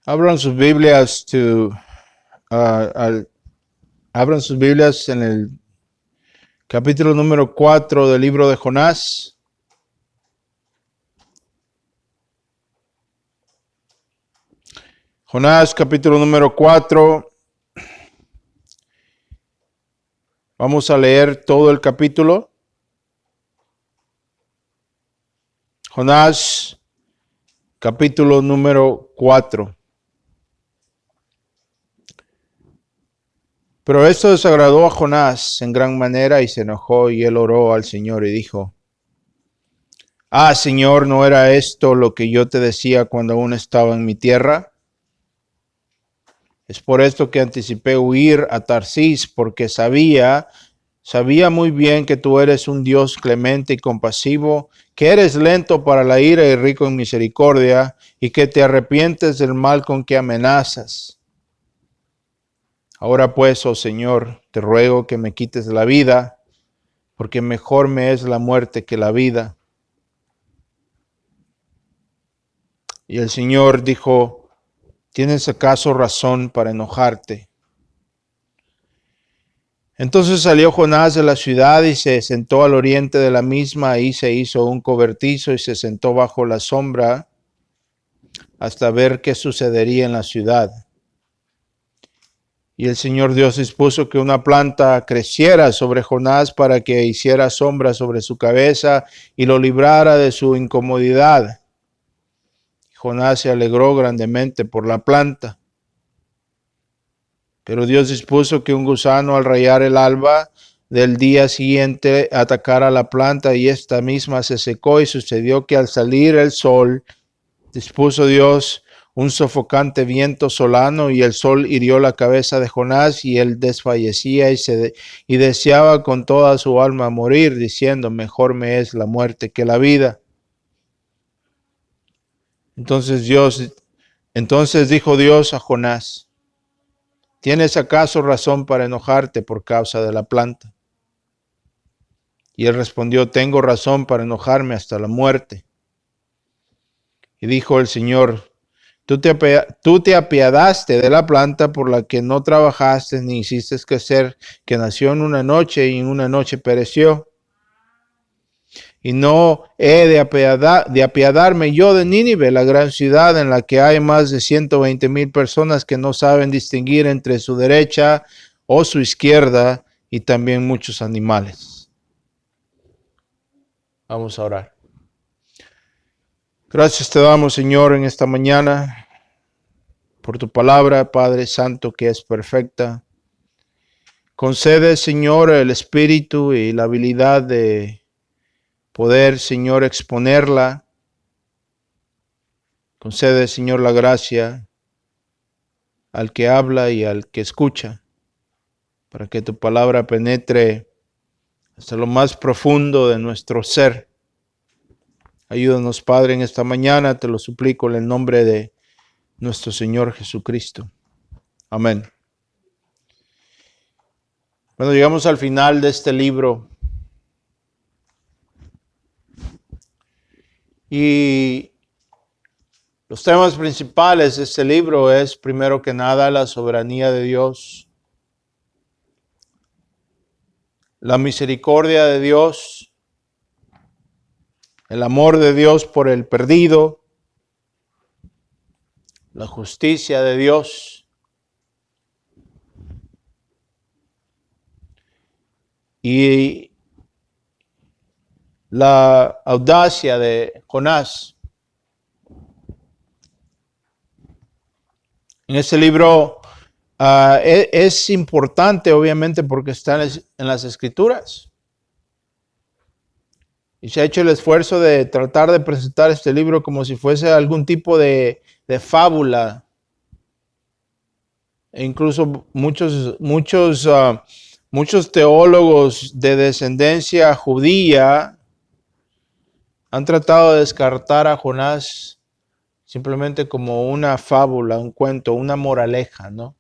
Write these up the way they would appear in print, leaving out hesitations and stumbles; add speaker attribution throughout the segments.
Speaker 1: Abran sus Biblias abran sus Biblias en el capítulo número 4 del libro de Jonás. Jonás, capítulo número 4. Vamos a leer todo el capítulo. Jonás, capítulo número 4. Pero esto desagradó a Jonás en gran manera y se enojó, y él oró al Señor y dijo: Señor, ¿no era esto lo que yo te decía cuando aún estaba en mi tierra? Es por esto que anticipé huir a Tarsis, porque sabía muy bien que tú eres un Dios clemente y compasivo, que eres lento para la ira y rico en misericordia, y que te arrepientes del mal con que amenazas. Ahora pues, oh Señor, te ruego que me quites la vida, porque mejor me es la muerte que la vida. Y el Señor dijo: ¿Tienes acaso razón para enojarte? Entonces salió Jonás de la ciudad y se sentó al oriente de la misma. Ahí se hizo un cobertizo y se sentó bajo la sombra hasta ver qué sucedería en la ciudad. Y el Señor Dios dispuso que una planta creciera sobre Jonás para que hiciera sombra sobre su cabeza y lo librara de su incomodidad. Jonás se alegró grandemente por la planta. Pero Dios dispuso que un gusano al rayar el alba del día siguiente atacara la planta, y esta misma se secó, y sucedió que al salir el sol, dispuso Dios un sofocante viento solano, y el sol hirió la cabeza de Jonás, y él desfallecía y deseaba con toda su alma morir, diciendo: mejor me es la muerte que la vida. Entonces dijo Dios a Jonás: ¿tienes acaso razón para enojarte por causa de la planta? Y él respondió: tengo razón para enojarme hasta la muerte. Y dijo el Señor: tú te apiadaste de la planta por la que no trabajaste ni hiciste crecer, que nació en una noche y en una noche pereció. Y no he de apiadarme yo de Nínive, la gran ciudad en la que hay más de 120,000 personas que no saben distinguir entre su derecha o su izquierda, y también muchos animales. Vamos a orar. Gracias te damos, Señor, en esta mañana por tu palabra, Padre Santo, que es perfecta. Concede, Señor, el espíritu y la habilidad de poder, Señor, exponerla. Concede, Señor, la gracia al que habla y al que escucha, para que tu palabra penetre hasta lo más profundo de nuestro ser. Ayúdanos, Padre, en esta mañana, te lo suplico en el nombre de nuestro Señor Jesucristo. Amén. Bueno, llegamos al final de este libro. Y los temas principales de este libro es, primero que nada, la soberanía de Dios, la misericordia de Dios, el amor de Dios por el perdido, la justicia de Dios y la audacia de Jonás. En este libro es importante, obviamente, porque está en las Escrituras. Y se ha hecho el esfuerzo de tratar de presentar este libro como si fuese algún tipo de fábula. E incluso muchos teólogos de descendencia judía han tratado de descartar a Jonás simplemente como una fábula, un cuento, una moraleja, ¿no?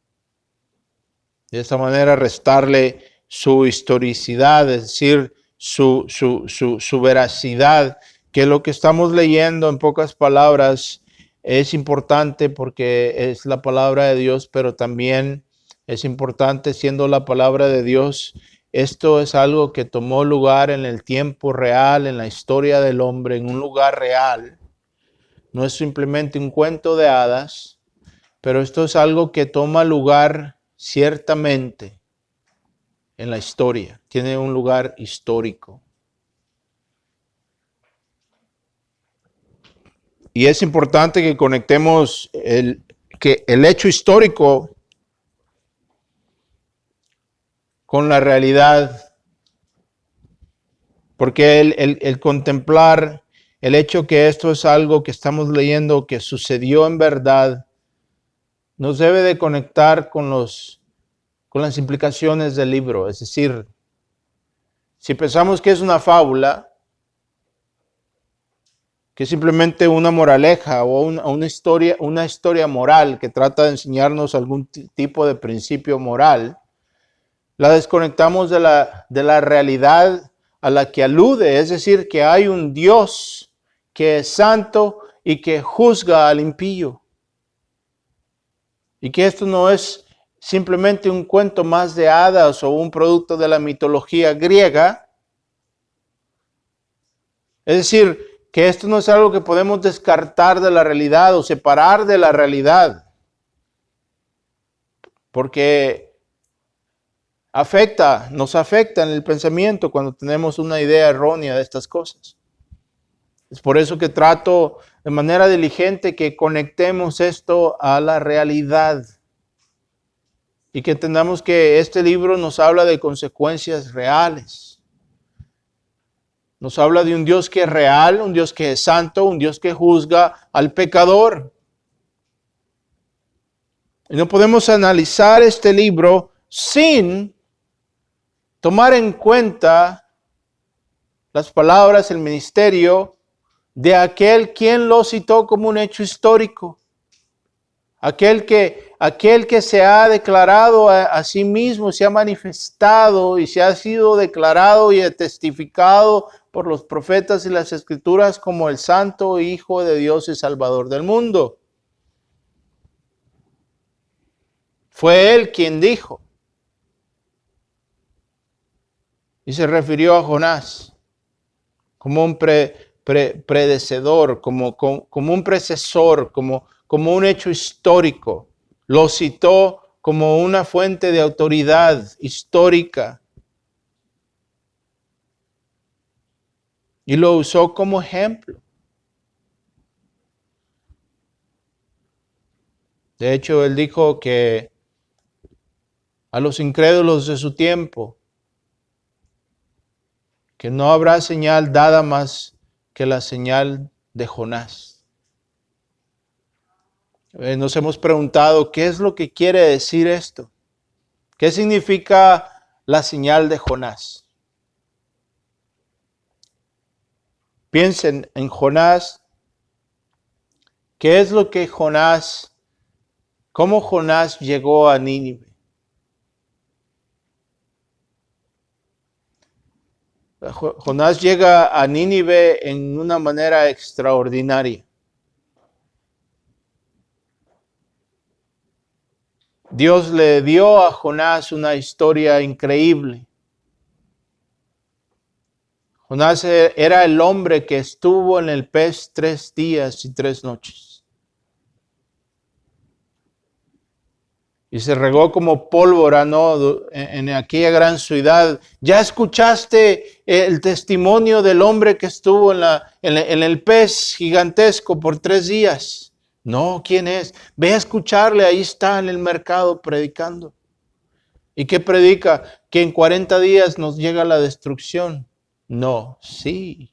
Speaker 1: De esta manera restarle su historicidad, es decir, su veracidad, que lo que estamos leyendo, en pocas palabras, es importante porque es la palabra de Dios, pero también es importante siendo la palabra de Dios. Esto es algo que tomó lugar en el tiempo real, en la historia del hombre, en un lugar real. No es simplemente un cuento de hadas, pero esto es algo que toma lugar ciertamente en la historia. Tiene un lugar histórico. Y es importante que conectemos el hecho histórico con la realidad, porque el contemplar el hecho que esto es algo que estamos leyendo, que sucedió en verdad, nos debe de conectar con las implicaciones del libro. Es decir, si pensamos que es una fábula, que es simplemente una moraleja o una historia moral que trata de enseñarnos algún tipo de principio moral, la desconectamos de la realidad a la que alude, es decir, que hay un Dios que es santo y que juzga al impío. Y que esto no es simplemente un cuento más de hadas o un producto de la mitología griega. Es decir, que esto no es algo que podemos descartar de la realidad o separar de la realidad. Porque nos afecta en el pensamiento cuando tenemos una idea errónea de estas cosas. Es por eso que trato de manera diligente que conectemos esto a la realidad y que entendamos que este libro nos habla de consecuencias reales. Nos habla de un Dios que es real, un Dios que es santo, un Dios que juzga al pecador. Y no podemos analizar este libro sin tomar en cuenta las palabras, el ministerio de aquel quien lo citó como un hecho histórico. Aquel que se ha declarado a sí mismo, se ha manifestado y se ha sido declarado y testificado por los profetas y las escrituras como el santo Hijo de Dios y Salvador del mundo. Fue él quien dijo. Y se refirió a Jonás como un predecedor, como un precesor, como un hecho histórico. Lo citó como una fuente de autoridad histórica. Y lo usó como ejemplo. De hecho, él dijo que a los incrédulos de su tiempo, que no habrá señal dada más que la señal de Jonás. Nos hemos preguntado, ¿qué es lo que quiere decir esto? ¿Qué significa la señal de Jonás? Piensen en Jonás. ¿Qué es lo que cómo Jonás llegó a Nínive? Jonás llega a Nínive en una manera extraordinaria. Dios le dio a Jonás una historia increíble. Jonás era el hombre que estuvo en el pez 3 días y 3 noches. Y se regó como pólvora, ¿no? En aquella gran ciudad. ¿Ya escuchaste el testimonio del hombre que estuvo en el pez gigantesco por 3 días? No, ¿quién es? Ve a escucharle, ahí está en el mercado predicando. ¿Y qué predica? Que en 40 días nos llega la destrucción. No, sí.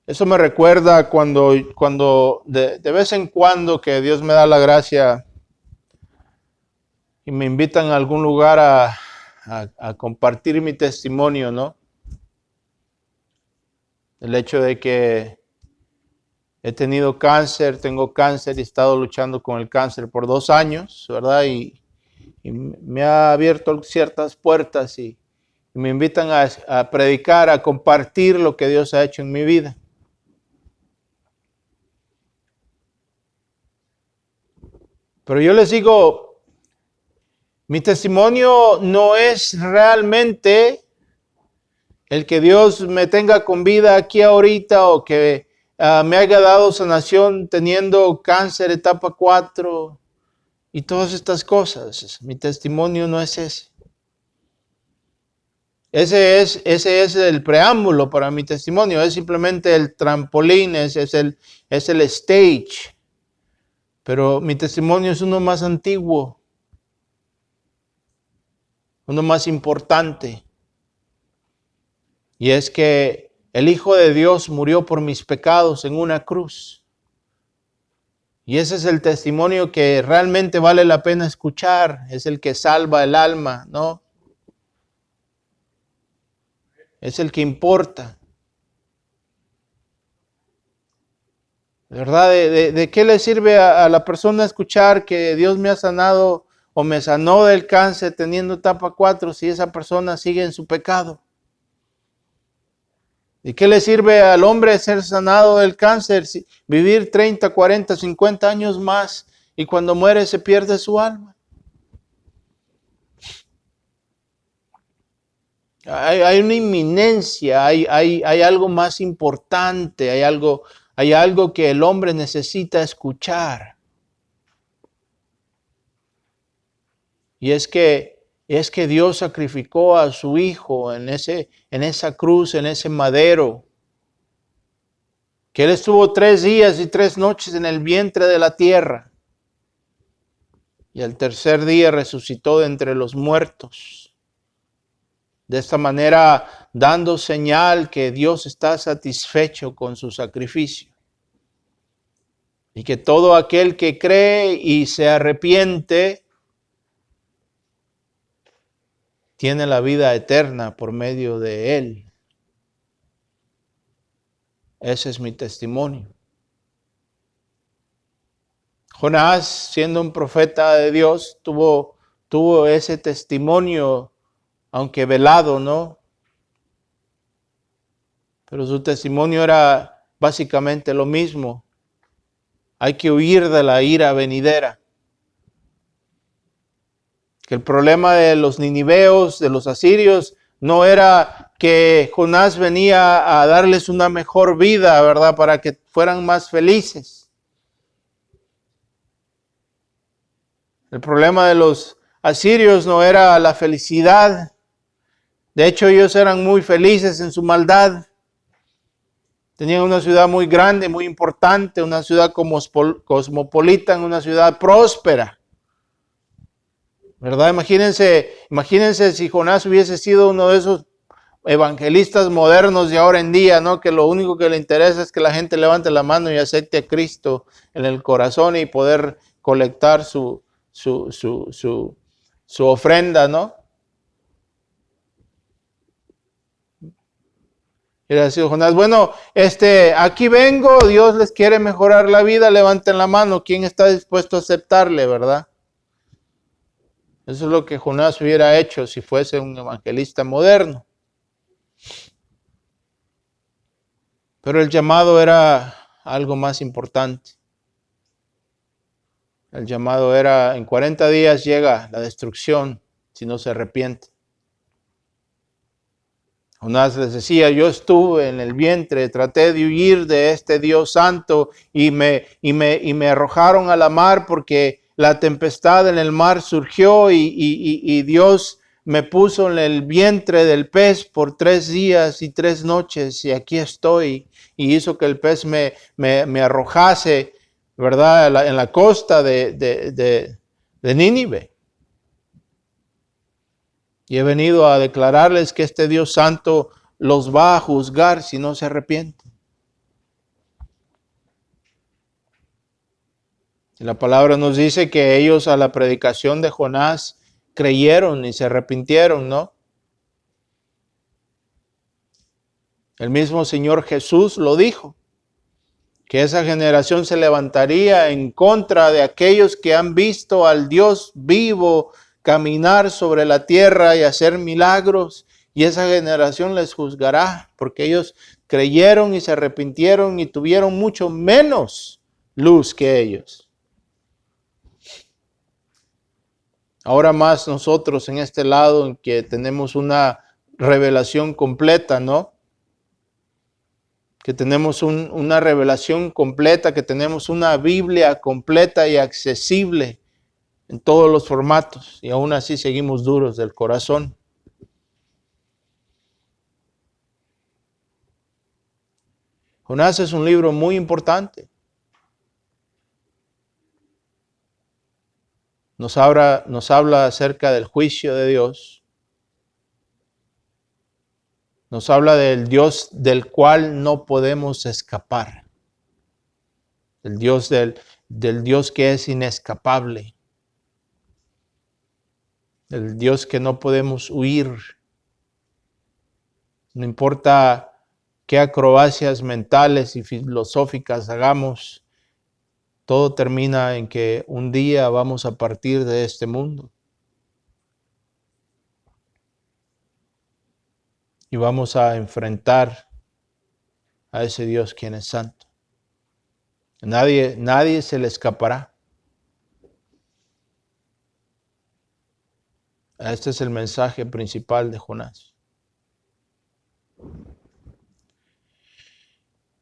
Speaker 1: Eso me recuerda cuando de vez en cuando que Dios me da la gracia y me invitan a algún lugar a compartir mi testimonio, ¿no? El hecho de que he tenido cáncer, tengo cáncer y he estado luchando con el cáncer por 2 años, ¿verdad? Y me ha abierto ciertas puertas y y me invitan a predicar, a compartir lo que Dios ha hecho en mi vida. Pero yo les digo, mi testimonio no es realmente el que Dios me tenga con vida aquí ahorita o que me haya dado sanación teniendo cáncer etapa 4 y todas estas cosas. Mi testimonio no es ese. Ese es el preámbulo para mi testimonio, es simplemente el trampolín, es el stage. Pero mi testimonio es uno más antiguo, uno más importante. Y es que el Hijo de Dios murió por mis pecados en una cruz. Y ese es el testimonio que realmente vale la pena escuchar, es el que salva el alma, ¿no? Es el que importa. ¿Verdad? ¿De qué le sirve a la persona escuchar que Dios me ha sanado o me sanó del cáncer teniendo etapa 4 si esa persona sigue en su pecado? ¿Y qué le sirve al hombre ser sanado del cáncer, vivir 30, 40, 50 años más y cuando muere se pierde su alma? Hay una inminencia, hay algo más importante, hay algo que el hombre necesita escuchar. Y es que Dios sacrificó a su Hijo en esa cruz, en ese madero. Que Él estuvo 3 días y 3 noches en el vientre de la tierra. Y al tercer día resucitó de entre los muertos. De esta manera, dando señal que Dios está satisfecho con su sacrificio. Y que todo aquel que cree y se arrepiente tiene la vida eterna por medio de Él. Ese es mi testimonio. Jonás, siendo un profeta de Dios, tuvo ese testimonio, aunque velado, ¿no? Pero su testimonio era básicamente lo mismo. Hay que huir de la ira venidera. Que el problema de los niniveos, de los asirios, no era que Jonás venía a darles una mejor vida, ¿verdad? Para que fueran más felices. El problema de los asirios no era la felicidad. De hecho, ellos eran muy felices en su maldad. Tenían una ciudad muy grande, muy importante, una ciudad cosmopolita, una ciudad próspera. ¿Verdad? Imagínense si Jonás hubiese sido uno de esos evangelistas modernos de ahora en día, ¿no? Que lo único que le interesa es que la gente levante la mano y acepte a Cristo en el corazón y poder colectar su ofrenda, ¿no? Y le decía Jonás, bueno, aquí vengo, Dios les quiere mejorar la vida, levanten la mano, ¿quién está dispuesto a aceptarle, verdad? Eso es lo que Jonás hubiera hecho si fuese un evangelista moderno. Pero el llamado era algo más importante. El llamado era, en 40 días llega la destrucción si no se arrepiente. Jonás les decía, yo estuve en el vientre, traté de huir de este Dios santo y me arrojaron a la mar porque la tempestad en el mar surgió y Dios me puso en el vientre del pez por 3 días y 3 noches y aquí estoy. Y hizo que el pez me arrojase, ¿verdad?, en la costa de Nínive. Y he venido a declararles que este Dios santo los va a juzgar si no se arrepienten. Y la palabra nos dice que ellos a la predicación de Jonás creyeron y se arrepintieron, ¿no? El mismo Señor Jesús lo dijo, que esa generación se levantaría en contra de aquellos que han visto al Dios vivo caminar sobre la tierra y hacer milagros y esa generación les juzgará, porque ellos creyeron y se arrepintieron y tuvieron mucho menos luz que ellos. Ahora más nosotros en este lado en que tenemos una revelación completa, ¿no? Que tenemos una revelación completa, que tenemos una Biblia completa y accesible en todos los formatos, y aún así seguimos duros del corazón. Jonás es un libro muy importante. Nos habla acerca del juicio de Dios. Nos habla del Dios del cual no podemos escapar. El Dios del Dios que es inescapable. El Dios que no podemos huir. No importa qué acrobacias mentales y filosóficas hagamos, todo termina en que un día vamos a partir de este mundo. Y vamos a enfrentar a ese Dios quien es santo. Nadie se le escapará. Este es el mensaje principal de Jonás.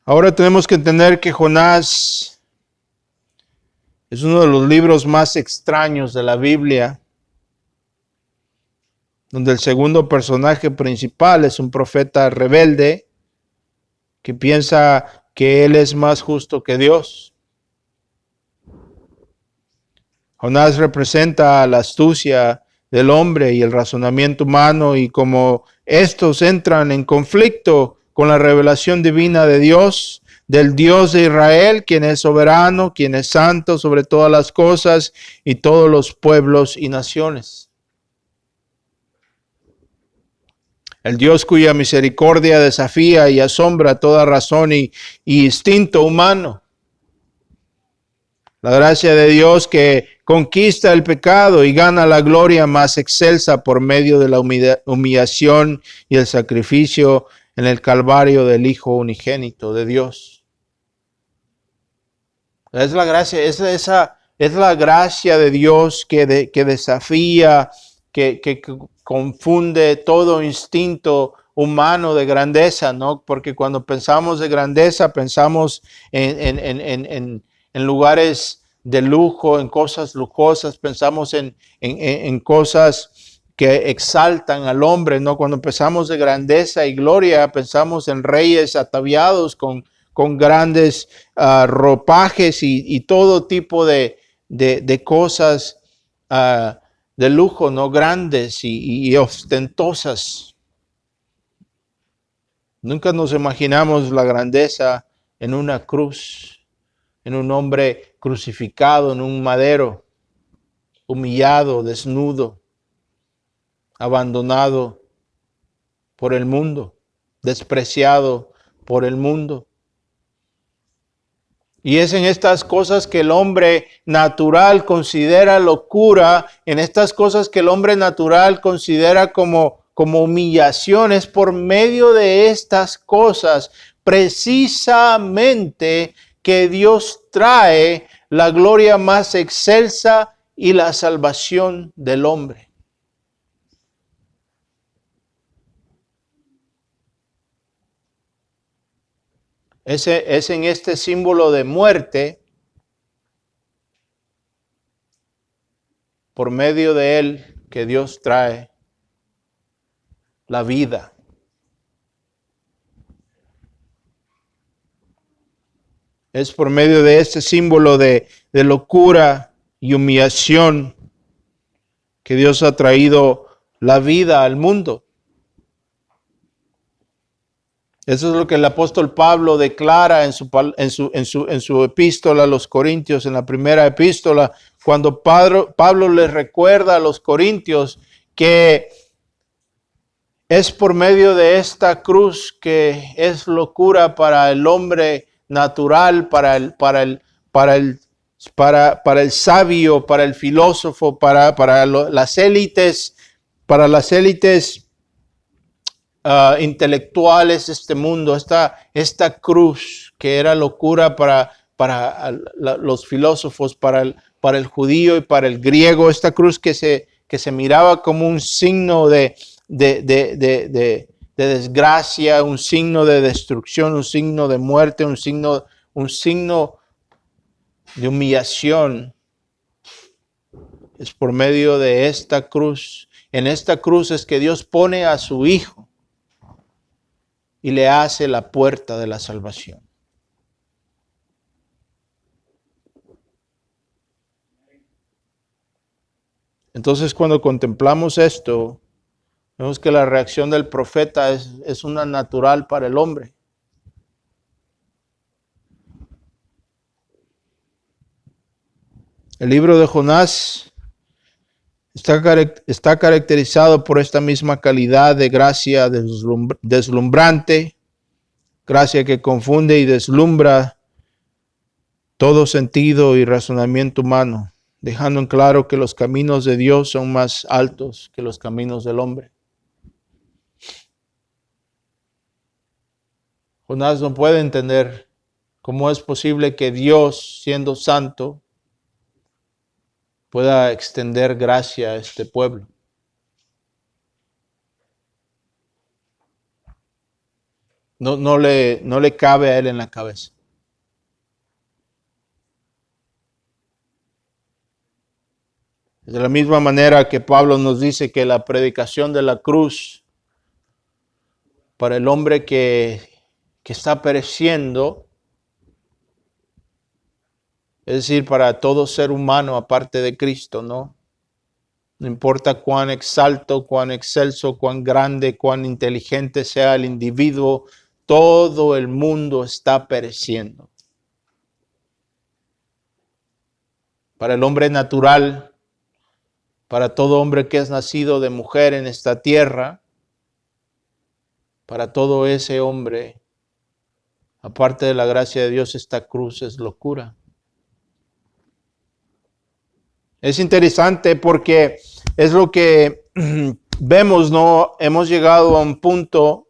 Speaker 1: Ahora tenemos que entender que Jonás es uno de los libros más extraños de la Biblia, donde el segundo personaje principal es un profeta rebelde que piensa que él es más justo que Dios. Jonás representa la astucia del hombre y el razonamiento humano, y como estos entran en conflicto con la revelación divina de Dios, del Dios de Israel, quien es soberano, quien es santo sobre todas las cosas y todos los pueblos y naciones. El Dios cuya misericordia desafía y asombra toda razón y instinto humano. La gracia de Dios que conquista el pecado y gana la gloria más excelsa por medio de la humillación y el sacrificio en el Calvario del Hijo unigénito de Dios. Es la gracia, es la gracia de Dios que desafía, que confunde todo instinto humano de grandeza, ¿no? Porque cuando pensamos de grandeza, pensamos en lugares de lujo, en cosas lujosas, pensamos en cosas que exaltan al hombre, ¿no? Cuando pensamos de grandeza y gloria, pensamos en reyes ataviados con grandes ropajes y todo tipo de cosas de lujo, ¿no? Grandes y ostentosas. Nunca nos imaginamos la grandeza en una cruz, en un hombre crucificado en un madero, humillado, desnudo, abandonado por el mundo, despreciado por el mundo. Y es en estas cosas que el hombre natural considera locura, en estas cosas que el hombre natural considera como humillaciones. Por medio de estas cosas, precisamente, que Dios trae la gloria más excelsa y la salvación del hombre. Es en este símbolo de muerte, por medio de él, que Dios trae la vida. Es por medio de este símbolo de locura y humillación que Dios ha traído la vida al mundo. Eso es lo que el apóstol Pablo declara en su epístola a los Corintios, en la primera epístola, cuando Pablo les recuerda a los Corintios que es por medio de esta cruz que es locura para el hombre natural, para el sabio, para el filósofo, para las élites intelectuales de este mundo, esta cruz que era locura para los filósofos, para el judío y para el griego, esta cruz que se miraba como un signo de desgracia, un signo de destrucción, un signo de muerte, un signo de humillación. Es por medio de esta cruz. En esta cruz es que Dios pone a su Hijo y le hace la puerta de la salvación. Entonces, cuando contemplamos esto, vemos que la reacción del profeta es una natural para el hombre. El libro de Jonás está caracterizado por esta misma calidad de gracia deslumbrante, gracia que confunde y deslumbra todo sentido y razonamiento humano, dejando en claro que los caminos de Dios son más altos que los caminos del hombre. Jonás no puede entender cómo es posible que Dios, siendo santo, pueda extender gracia a este pueblo. No le cabe a él en la cabeza. De la misma manera que Pablo nos dice que la predicación de la cruz para el hombre que está pereciendo, es decir, para todo ser humano aparte de Cristo, ¿no? No importa cuán exalto, cuán excelso, cuán grande, cuán inteligente sea el individuo, todo el mundo está pereciendo. Para el hombre natural, para todo hombre que es nacido de mujer en esta tierra, para todo ese hombre, aparte de la gracia de Dios, esta cruz es locura. Es interesante porque es lo que vemos, ¿no? Hemos llegado a un punto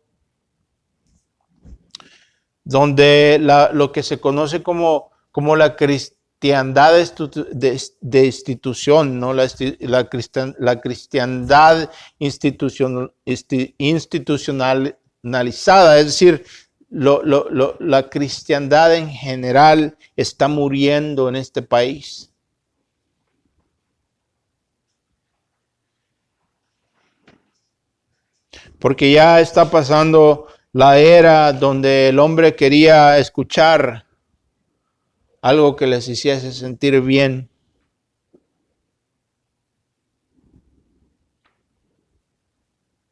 Speaker 1: donde lo que se conoce como la cristiandad de institución, ¿no? La cristiandad institucionalizada, es decir, la cristiandad en general está muriendo en este país. Porque ya está pasando la era donde el hombre quería escuchar algo que les hiciese sentir bien.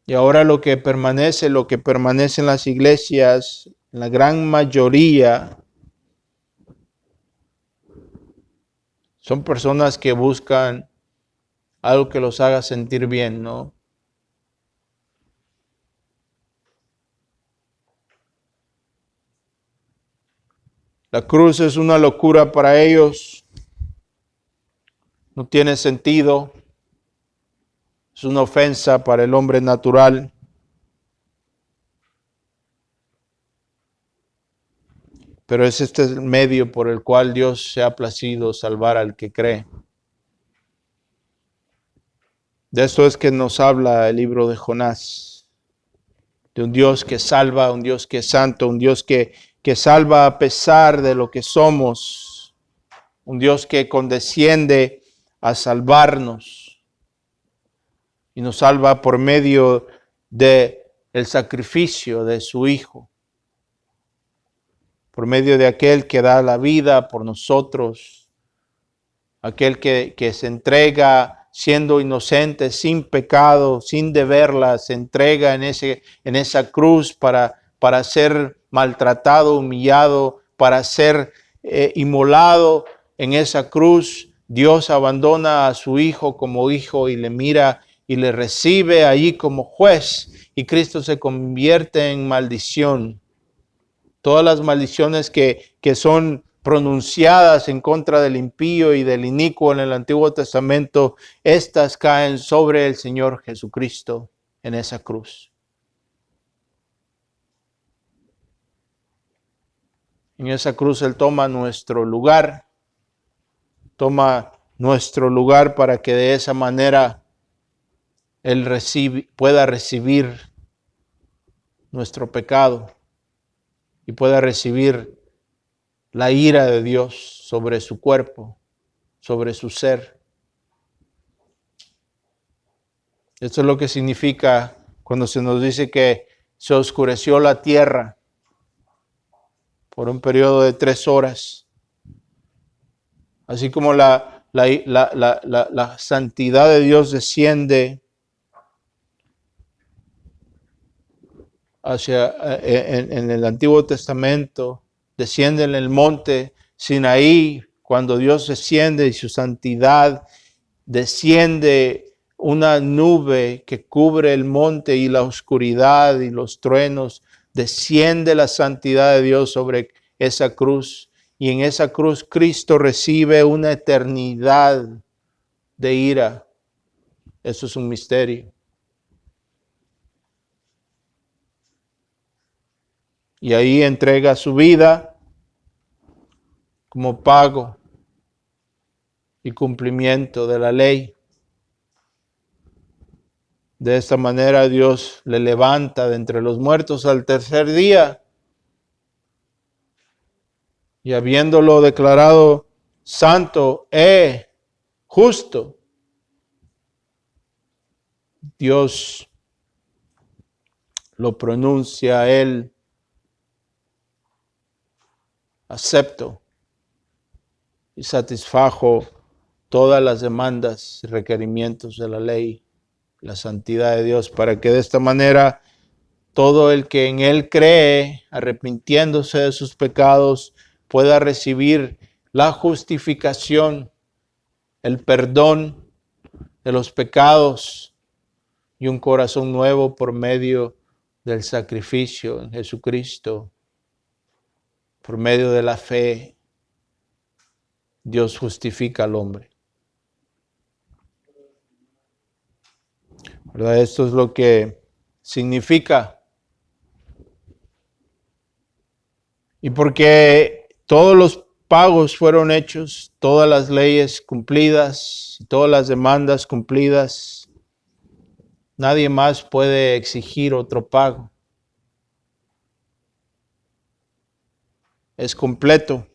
Speaker 1: Y ahora lo que permanece en las iglesias, en la gran mayoría, son personas que buscan algo que los haga sentir bien, ¿no? La cruz es una locura para ellos, no tiene sentido, es una ofensa para el hombre natural. Pero es este el medio por el cual Dios se ha placido salvar al que cree. De esto es que nos habla el libro de Jonás, de un Dios que salva, un Dios que es santo, un Dios que salva a pesar de lo que somos, un Dios que condesciende a salvarnos y nos salva por medio del sacrificio de su Hijo, por medio de aquel que da la vida por nosotros, aquel que se entrega siendo inocente, sin pecado, sin deberla, se entrega en esa cruz para ser maltratado, humillado, para ser inmolado en esa cruz. Dios abandona a su Hijo como hijo y le mira y le recibe allí como juez, y Cristo se convierte en maldición. Todas las maldiciones que son pronunciadas en contra del impío y del inicuo en el Antiguo Testamento, estas caen sobre el Señor Jesucristo en esa cruz. En esa cruz Él toma nuestro lugar para que de esa manera Él pueda recibir nuestro pecado y pueda recibir la ira de Dios sobre su cuerpo, sobre su ser. Esto es lo que significa cuando se nos dice que se oscureció la tierra por un periodo de 3 horas. Así como la santidad de Dios desciende en el Antiguo Testamento, desciende en el monte Sinaí, cuando Dios desciende y su santidad desciende una nube que cubre el monte y la oscuridad y los truenos, desciende la santidad de Dios sobre esa cruz. Y en esa cruz Cristo recibe una eternidad de ira. Eso es un misterio. Y ahí entrega su vida como pago y cumplimiento de la ley. De esta manera Dios le levanta de entre los muertos al tercer día. Y habiéndolo declarado santo e justo, Dios lo pronuncia a Él acepto y satisfajo todas las demandas y requerimientos de la ley, la santidad de Dios, para que de esta manera todo el que en Él cree, arrepintiéndose de sus pecados, pueda recibir la justificación, el perdón de los pecados y un corazón nuevo por medio del sacrificio en Jesucristo. Por medio de la fe, Dios justifica al hombre. ¿Verdad? Esto es lo que significa. Y porque todos los pagos fueron hechos, todas las leyes cumplidas, todas las demandas cumplidas, nadie más puede exigir otro pago. Es completo.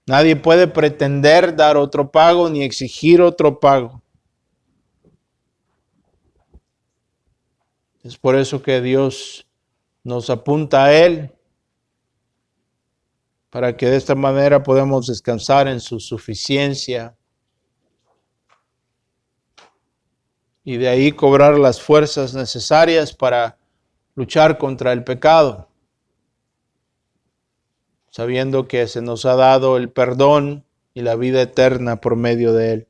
Speaker 1: Nadie puede pretender dar otro pago ni exigir otro pago. Es por eso que Dios nos apunta a Él, para que de esta manera podamos descansar en su suficiencia y de ahí cobrar las fuerzas necesarias para luchar contra el pecado, sabiendo que se nos ha dado el perdón y la vida eterna por medio de Él.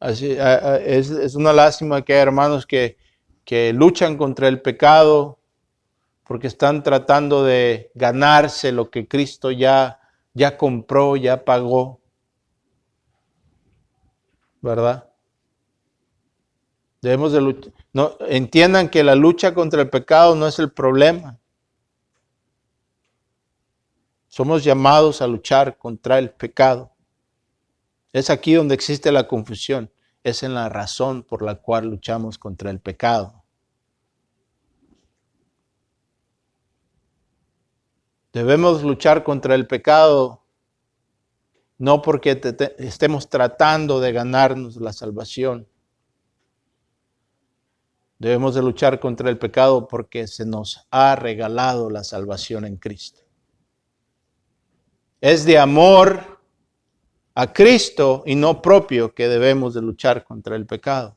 Speaker 1: Así, es una lástima que hay hermanos que luchan contra el pecado porque están tratando de ganarse lo que Cristo ya compró, ya pagó. ¿Verdad? Debemos de luchar. No, entiendan que la lucha contra el pecado no es el problema. Somos llamados a luchar contra el pecado. Es aquí donde existe la confusión. Es en la razón por la cual luchamos contra el pecado. Debemos luchar contra el pecado no porque estemos tratando de ganarnos la salvación. Debemos de luchar contra el pecado porque se nos ha regalado la salvación en Cristo. Es de amor a Cristo y no propio que debemos de luchar contra el pecado.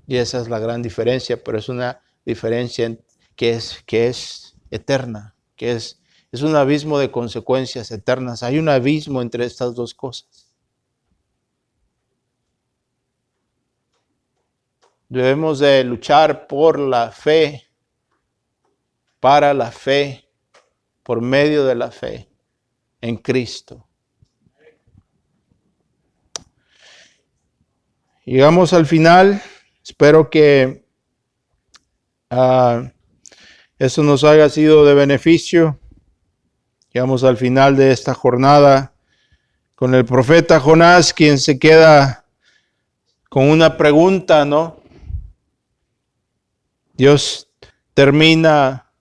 Speaker 1: Y esa es la gran diferencia, pero es una diferencia que es eterna, que es un abismo de consecuencias eternas. Hay un abismo entre estas dos cosas. Debemos de luchar por la fe, para la fe, por medio de la fe en Cristo. Llegamos al final. Espero que Eso nos haya sido de beneficio. Llegamos al final de esta jornada con el profeta Jonás, quien se queda con una pregunta, ¿no? Dios termina,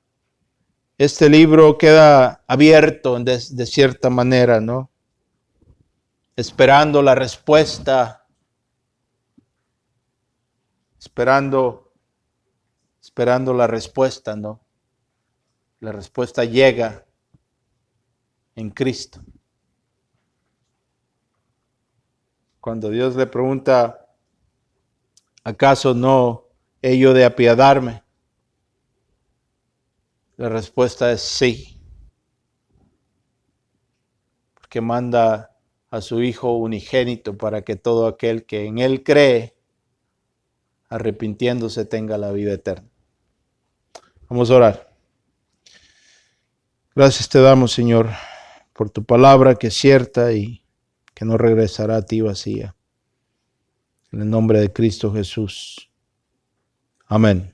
Speaker 1: este libro queda abierto de cierta manera, ¿no? Esperando la respuesta, esperando la respuesta, ¿no? La respuesta llega en Cristo. Cuando Dios le pregunta, ¿acaso no he yo de apiadarme? La respuesta es sí. Porque manda a su Hijo unigénito para que todo aquel que en Él cree, arrepintiéndose, tenga la vida eterna. Vamos a orar. Gracias te damos, Señor, por tu palabra que es cierta y que no regresará a ti vacía. En el nombre de Cristo Jesús. Amén.